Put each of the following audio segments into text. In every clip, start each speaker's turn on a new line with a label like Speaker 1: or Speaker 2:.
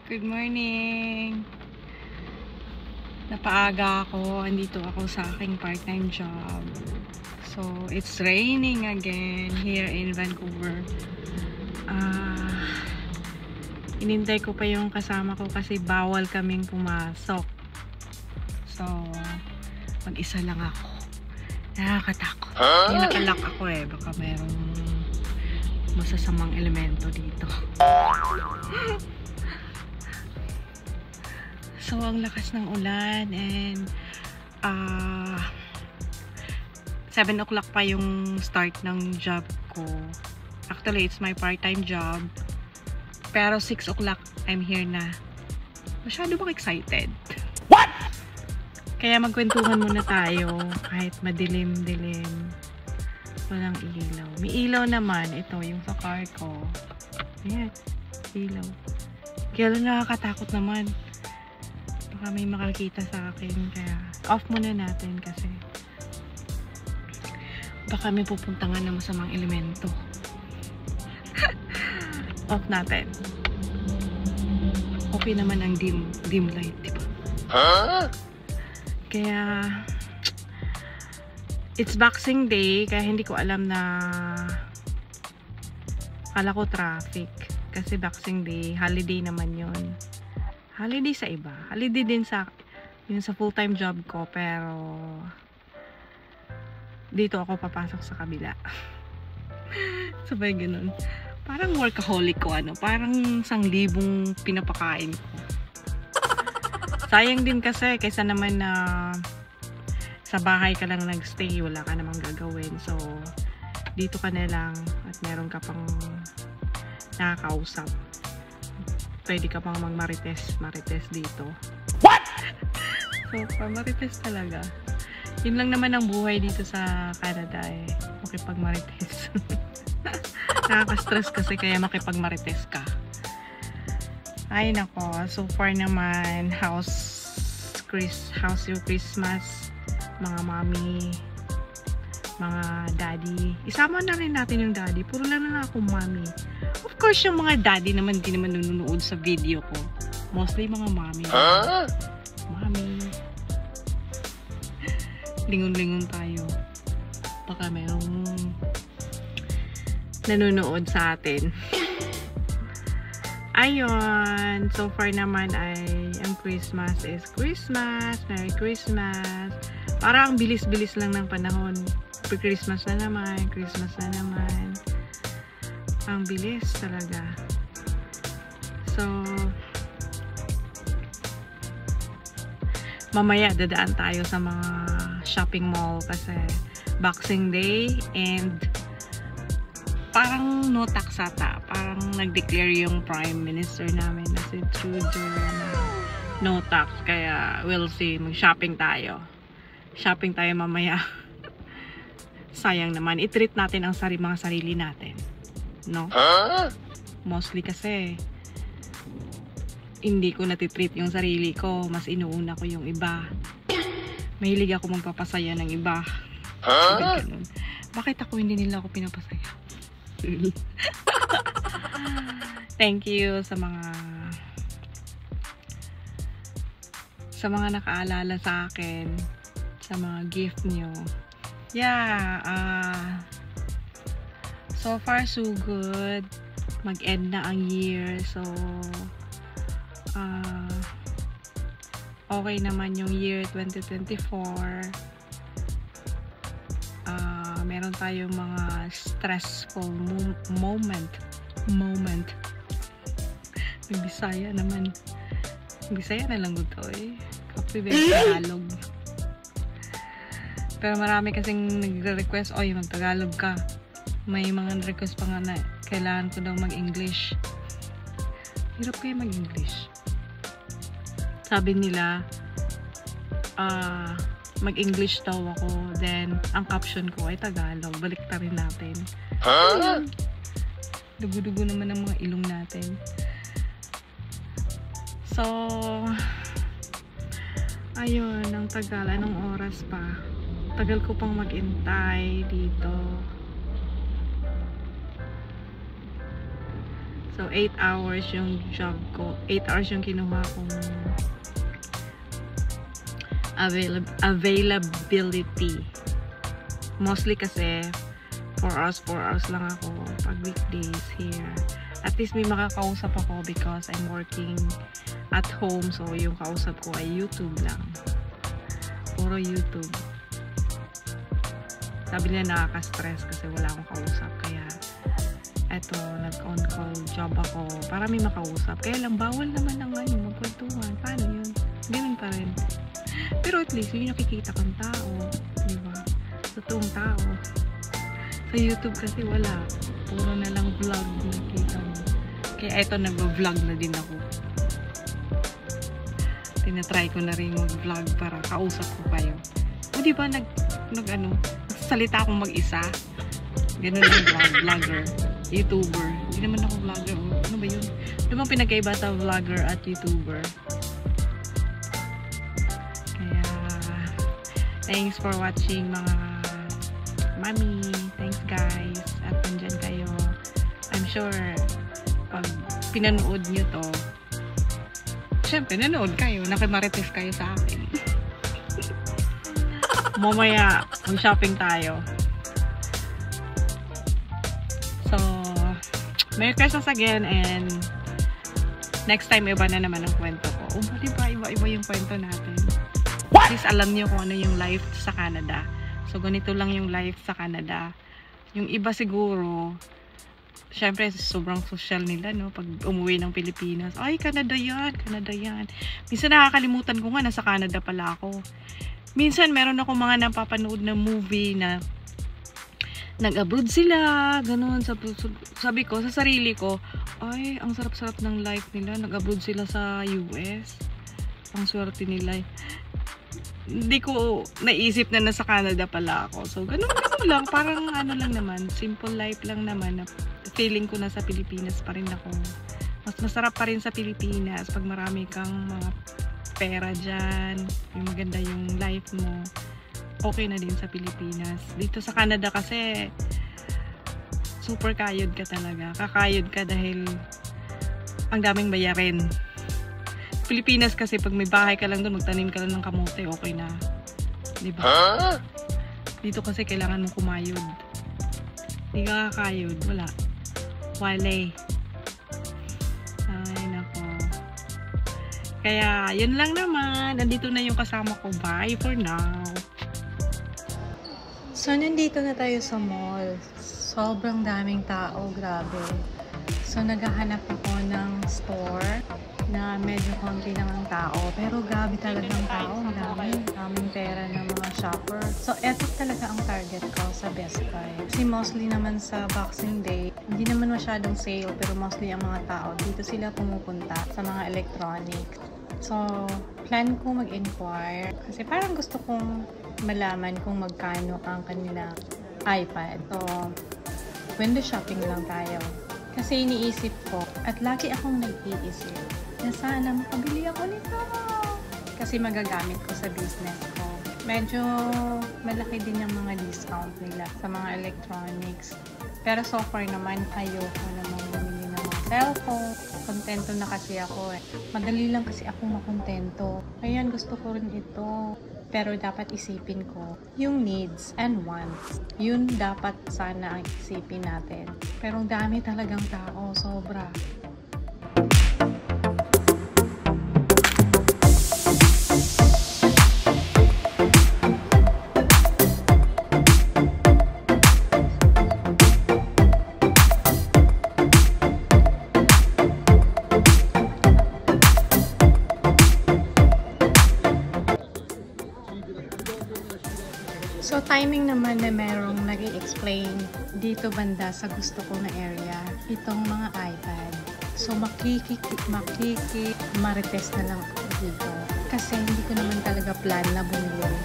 Speaker 1: Good morning! Napaaga ako. Andito ako sa aking part-time job. So, it's raining again here in Vancouver. Inintay ko pa yung kasama ko kasi bawal kaming pumasok. So, mag-isa lang ako. Nakakatakot. Nakalak ako eh. Baka merong masasamang elemento dito. So, ang lakas ng ulan and 7 o'clock pa yung start ng job ko. Actually, it's my part-time job. Pero 6 o'clock, I'm here na. Masyado bang excited? What? Kaya magkwentuhan muna tayo kahit madilim-dilim. Walang ilaw. May ilaw naman. Ito, yung sa car ko. Ayan, ilaw. Kaya lang nakakatakot naman. Baka may makakita sa akin. Kaya off muna natin kasi baka may pupuntangan na masamang elemento. Off natin. Okay naman ang dim light, diba? Kaya it's Boxing Day, kaya hindi ko alam na kala ko traffic. Kasi Boxing Day, holiday naman yun. Holiday sa iba. Holiday din sa yun sa full-time job ko, pero dito ako papasok sa kabila. Sabay ganun. Parang workaholic ko, ano. Parang 1,000 pinapakain ko. Sayang din kasi, kaysa naman na sa bahay ka lang nagstay, wala ka namang gagawin. So, dito ka na lang at meron ka pang nakakausap. Pwede ka pang mag-marites dito. What? So, marites talaga. Yun lang naman ang buhay dito sa Canada eh. Makipag-marites. Nakaka-stress kasi kaya makipag-marites ka. Ay nako, so far naman, how's your Christmas? Mga mommy, mga daddy. Isama na rin natin yung daddy. Puro lang na ako mommy. Of course, yung mga daddy naman di naman nanonood sa video ko. Mostly mga mommy. Mommy. Lingon-lingon tayo. Baka merong nanonood sa atin. Ayun. So far naman ay ang Christmas is Christmas. Merry Christmas. Parang bilis-bilis lang ng panahon. Christmas na naman. Christmas na naman. Ang bilis talaga. So, mamaya dadaan tayo sa mga shopping mall kasi Boxing Day and parang no tax ata. Parang nag-declare yung Prime Minister namin na si Trudeau na no tax. Kaya we'll see. Mag-shopping tayo. Shopping tayo mamaya. Sayang naman. I-treat natin ang mga sarili natin. No? Mostly kasi hindi ko natitreat yung sarili ko. Mas inuuna ko yung iba. Mahilig ako magpapasaya ng iba. Bakit ako hindi nila ako pinapasaya? Thank you sa mga nakaalala sa akin, sa mga gift nyo. Yeah, so far so good. Mag-end na ang year, so okay naman yung year 2024. Meron tayong mga stressful moment. May Bisaya naman. Bisaya na lang ito eh. Kapag Tagalog. Pero marami kasing nagre-request, oy, mag-Tagalog ka. May mga request pa nga na kailangan ko daw mag-English. Hirap kayo mag-English. Sabi nila, mag-English daw ako. Then, ang caption ko ay Tagalog. Balik ta rin natin. Dugo-dugo naman ang mga ilong natin. So, ayun, ang tagal. Anong oras pa? Tagal ko pang mag-intay dito. So, 8 hours yung job ko. 8 hours yung kinuha kong availability. Mostly kasi 4 hours lang ako pag weekdays here. At least may makakausap ako because I'm working at home. So, yung kausap ko ay YouTube lang. Puro YouTube. Sabi nila nakaka-stress kasi wala akong kausap. Kaya, eto, nag-on-call job ako para may makausap. Kaya lang, bawal naman ang magkwentuhan. Paano yun? Ganun pa rin. Pero at least, yung nakikita kang tao. Diba? Totoong tao. Sa YouTube kasi wala. Puro na lang vlog nakikita mo. Kaya eto, nag-vlog na din ako. Tinatry ko na rin mag-vlog para kausap ko kayo. O diba, nagsalita akong mag-isa. Ganun ang vlogger. YouTuber. Hindi naman ako vlogger. Ano ba yun? Ano bang pinagkaiba sa vlogger at YouTuber? Kaya, thanks for watching mga mami. Thanks guys. At nandyan kayo. I'm sure, pag pinanood nyo to, syempre, nanood kayo. Nakimarites kayo sa akin. Mamaya, mag-shopping tayo. So, Merry Christmas again and next time, iba na naman ang kwento ko. Diba? Iba yung kwento natin. At least alam niyo kung ano yung life sa Canada. So, ganito lang yung life sa Canada. Yung iba siguro, syempre, sobrang social nila, no? Pag umuwi ng Pilipinas, ay, Canada yan, Canada yan. Minsan nakakalimutan ko nga, nasa Canada pala ako. Minsan, meron ako mga napapanood na movie na nag-abroad sila, ganun. Sabi ko, sa sarili ko, ay, ang sarap-sarap ng life nila. Nag-abroad sila sa US. Ang swerte nila. Hindi ko naisip na nasa Canada pala ako. So, ganun lang. Parang ano lang naman, simple life lang naman. Feeling ko na sa Pilipinas pa rin ako. Mas masarap pa rin sa Pilipinas pag marami kang mga pera dyan. Yung maganda yung life mo. Okay na din sa Pilipinas. Dito sa Canada kasi super kayod ka talaga. Kakayod ka dahil ang daming bayarin. Pilipinas kasi pag may bahay ka lang doon, magtanim ka lang ng kamote, okay na. Diba? Huh? Dito kasi kailangan mong kumayod. Hindi ka kakayod. Wala. Wale. Ay, nako. Kaya, yun lang naman. Nandito na yung kasama ko. Bye for now. So, nandito na tayo sa mall. Sobrang daming tao. Grabe. So, naghahanap ako ng store na medyo konti lang ang tao. Pero grabe talagang tao. Daming pera ng mga shopper. So, eto talaga ang target ko sa Best Buy. Kasi mostly naman sa Boxing Day, hindi naman masyadong sale, pero mostly ang mga tao, dito sila pumupunta sa mga electronic. So, plan ko mag-inquire. Kasi parang gusto kong malaman kung magkano ang kanila iPad. So, window shopping lang tayo. Kasi iniisip ko, at lagi akong nag-iisip, na sana makabili ako nito. Kasi magagamit ko sa business ko. Medyo malaki din yung mga discount nila sa mga electronics. Pero so far naman, ayoko namang bumili ng mga cellphone. Kontento na kasi ako eh. Madali lang kasi ako makontento. Ayan, gusto ko rin ito. Pero dapat isipin ko yung needs and wants. Yun dapat sana ang isipin natin. Pero ang dami talagang tao, sobra. So, timing naman na merong nag-i-explain dito banda sa gusto ko na area, itong mga iPad. So, marites na lang ako dito. Kasi hindi ko naman talaga plan na bumili.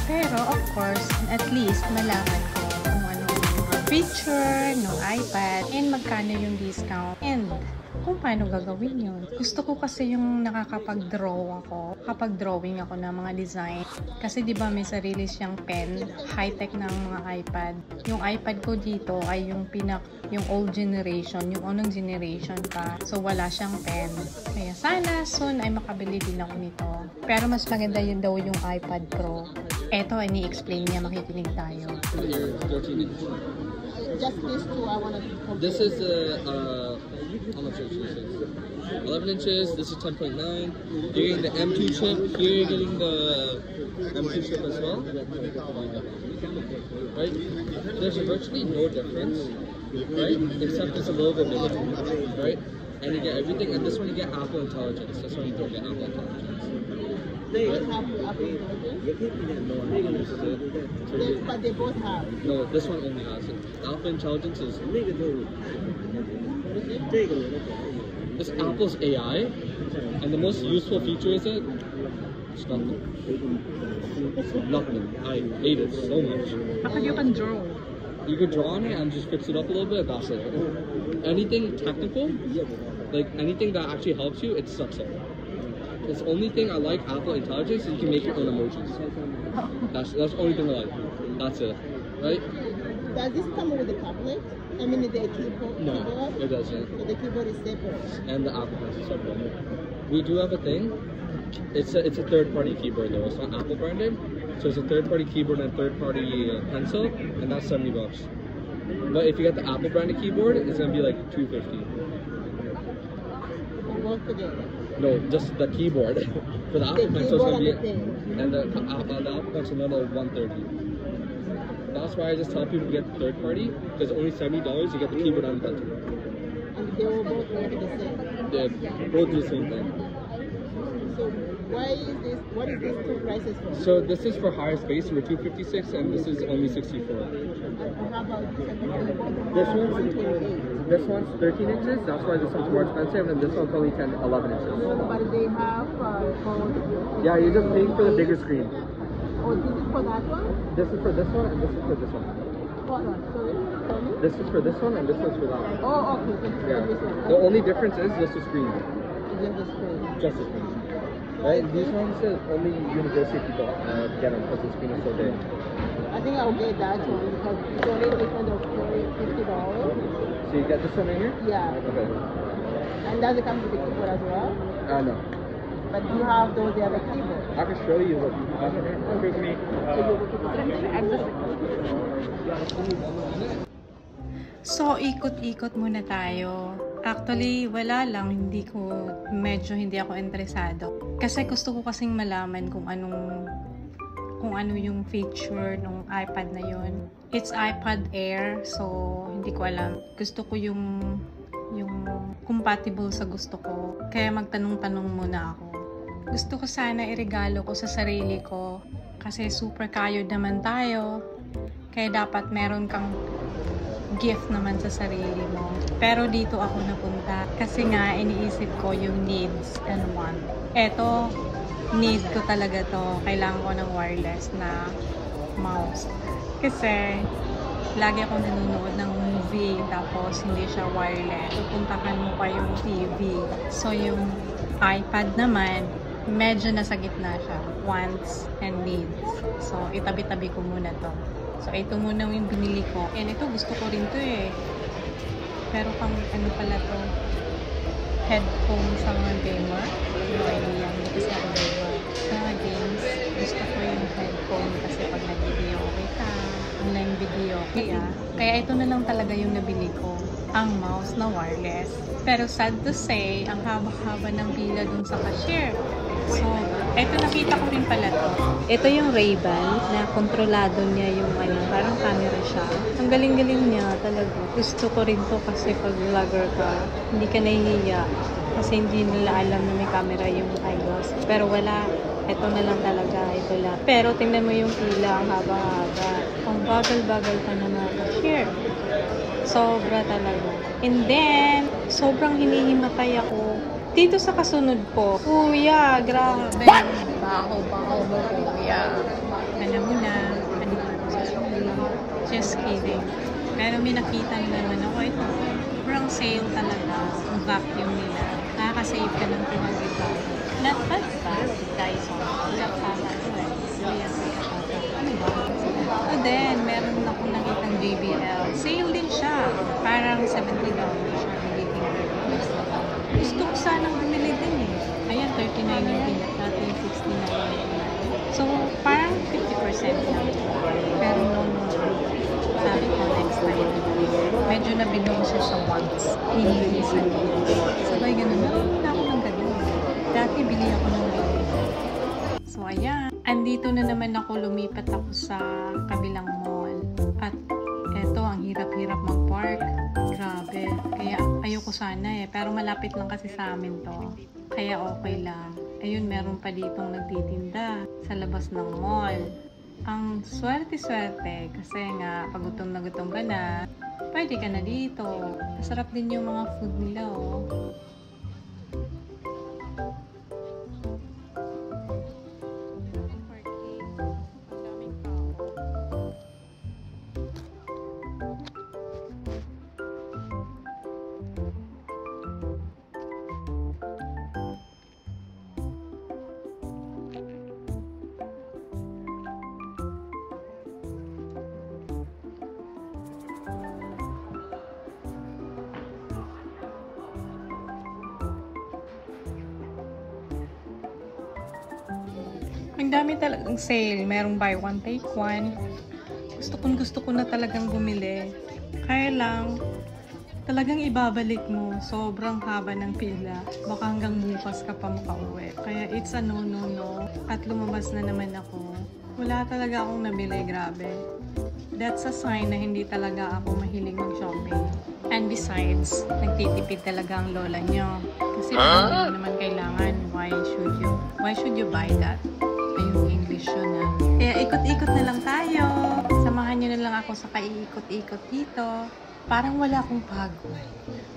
Speaker 1: Pero, of course, at least malaman ko kung ano yung feature ng iPad and magkano yung discount and kung paano gagawin yun. Gusto ko kasi yung nakakapag-draw ako, kapag drawing ako ng mga design. Kasi di ba may sarili siyang pen, high-tech ng mga iPad. Yung iPad ko dito ay yung old generation, yung unang generation pa. So wala siyang pen. Kaya sana soon ay makabili din ako nito. Pero mas maganda yun daw yung iPad Pro. Eto, ini-explain niya, makikinig tayo.
Speaker 2: Just these two I want to compare.
Speaker 3: This is how much inch is this? 11 inches. This is 10.9. You're getting the M2 chip. Here you're getting the M2 chip as well. Right? There's virtually no difference, right? Except it's a little bit bigger, right? And you get everything. And this one you get Apple Intelligence. This one you don't get Apple Intelligence.
Speaker 2: They have Apple Intelligence? Yes, but they both have.
Speaker 3: No, this one only has it. Apple Intelligence is this Apple's AI, and the most useful feature is it. It's nothing. It's nothing. I hate it so much.
Speaker 1: Kapag you can draw.
Speaker 3: You could draw on it and just fix it up a little bit. That's it. Anything technical, like anything that actually helps you, it sucks it. The only thing I like Apple Intelligence is you can make your own emojis. That's the only thing I like. That's it, right?
Speaker 2: Does this come with a tablet? I mean, the keyboard?
Speaker 3: No, it doesn't.
Speaker 2: So the keyboard is separate.
Speaker 3: And the Apple Pencil separate. We do have a thing. It's a third-party keyboard though. It's not Apple branded. So it's a third-party keyboard and third-party pencil, and that's $70. But if you get the Apple branded keyboard, it's gonna be like $250.
Speaker 2: Both together.
Speaker 3: No, just the keyboard. For the Apple Pencil, it's gonna be and the Apple Pencil another $130. That's why I just tell people to get the third-party because only $70 you get the keyboard and the pencil.
Speaker 2: And they will both work the same.
Speaker 3: They both do the same thing.
Speaker 2: So why is this? What is these two prices for?
Speaker 3: So this is for higher space for 256, and this is only 64.
Speaker 2: And how about
Speaker 3: This one's 13 inches. That's why this one's more expensive, and this one's only 11 inches.
Speaker 2: But they have called.
Speaker 3: Yeah, you're just paying for the bigger screen.
Speaker 2: Oh, this is for that one?
Speaker 3: This is for this one, and this is for this one.
Speaker 2: What one? Sorry?
Speaker 3: This is for this one, and this one's for that one.
Speaker 2: Oh, okay. This is
Speaker 3: Yeah.
Speaker 2: for this one.
Speaker 3: The only difference is just the screen.
Speaker 2: Just the screen.
Speaker 3: Just the screen. Right? These ones only university people get them because the screen is so big.
Speaker 2: I think I'll get that one because it's only different of $50.
Speaker 3: So you get this one in here?
Speaker 2: Yeah.
Speaker 3: Okay.
Speaker 2: And does it come with the keyboard as well?
Speaker 3: No.
Speaker 2: But you have those other keyboard.
Speaker 3: I can show you what you have in here. Excuse me.
Speaker 1: So, ikot-ikot muna tayo. Actually, wala lang. Medyo hindi ako interesado. Kasi gusto ko kasing malaman kung ano yung feature ng iPad na yun. It's iPad Air, so hindi ko alam. Gusto ko yung compatible sa gusto ko. Kaya magtanong-tanong muna ako. Gusto ko sana iregalo ko sa sarili ko kasi super kayod naman tayo. Kaya dapat meron kang gift naman sa sarili mo. Pero dito ako napunta kasi nga iniisip ko yung needs and want. Eto, need ko talaga to. Kailangan ko ng wireless na mouse. Kasi lagi akong nanonood ng movie tapos hindi siya wireless. Pupuntahan mo pa yung TV. So yung iPad naman, medyo nasa gitna siya. Wants and needs. So itabi-tabi ko muna to. So ito muna yung binili ko. And ito gusto ko rin to eh. Pero pang ano pala to? Headphone sa mga gamer. No idea. Hindi kasi ako gamer. Sa mga games, gusto ko yung headphone kasi pag nag-video kita, online video. Kaya ito na lang talaga yung nabili ko. Ang mouse na wireless. Pero sad to say, ang haba-haba ng pila dun sa cashier. So, ito nakita ko rin pala to. Ito yung Ray-Ban na kontrolado niya yung parang camera siya. Ang galing-galing niya talaga. Gusto ko rin to kasi pag vlogger ka, hindi ka nahihiya. Kasi hindi nila alam na may camera yung iOS. Pero wala. Ito na lang talaga. Ito lang. Pero tingnan mo yung pila. Ang haba-haba. Ang bagal-bagal pa na mga cashier. Sobra talaga. And then, sobrang hinihimatay ako. Dito sa kasunod ko, kuya, grabe. Baho mo, kuya. Alam mo na, ano sa Shopee. Just kidding. Pero may nakita naman ako ito. Sobrang sale talaga. Ang vacuum nila. Nakaka-save ka ng $200. Not bad ba? Dyson. Jackpot ko eh. Ano ba? So then, meron akong nakitang JBL. Sale din siya. Parang $70 siya. Nagiging $30. Gusto ko sanang bumili din eh. Ayan, $39 yung pinat natin. $69. So, parang 50% lang. Pero no. Sabi ko next time. Medyo nabinong siya sa once. Hinilisan ko. Sabay ganun. Naroon ako ng ganun. Dati bili ako ng ganun. So, ayan. Andito na naman ako. Lumipat ako sa kabilang mall. At eto, ang hirap-hirap mag-park. Grabe. Kaya ayoko sana eh. Pero malapit lang kasi sa amin to. Kaya okay lang. Ayun, meron pa ditong nagtitinda sa labas ng mall. Ang swerte-swerte kasi nga pag gutom na gutom ka na, pwede ka na dito. Masarap din yung mga food nila oh. Ang dami talagang sale. Merong buy one, take one. Gusto ko na talagang bumili. Kaya lang, talagang ibabalik mo. Sobrang haba ng pila. Baka hanggang bukas ka pa makauwi. Kaya it's a no. At lumabas na naman ako. Wala talaga akong nabili. Grabe. That's a sign na hindi talaga ako mahilig mag-shopping. And besides, nagtitipid talaga ang lola nyo. Kasi parang hindi naman kailangan. Why should you buy that? Yung English yun na. Kaya ikot-ikot na lang tayo. Samahan nyo na lang ako sa kaiikot-ikot dito. Parang wala akong pagod.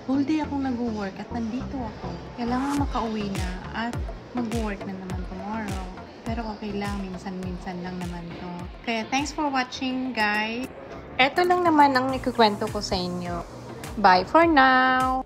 Speaker 1: Whole day akong nag-work at nandito ako. Kailangan makauwi na at mag-work na naman tomorrow. Pero okay lang, minsan-minsan lang naman to. Kaya thanks for watching guys. Eto lang naman ang ikukwento ko sa inyo. Bye for now!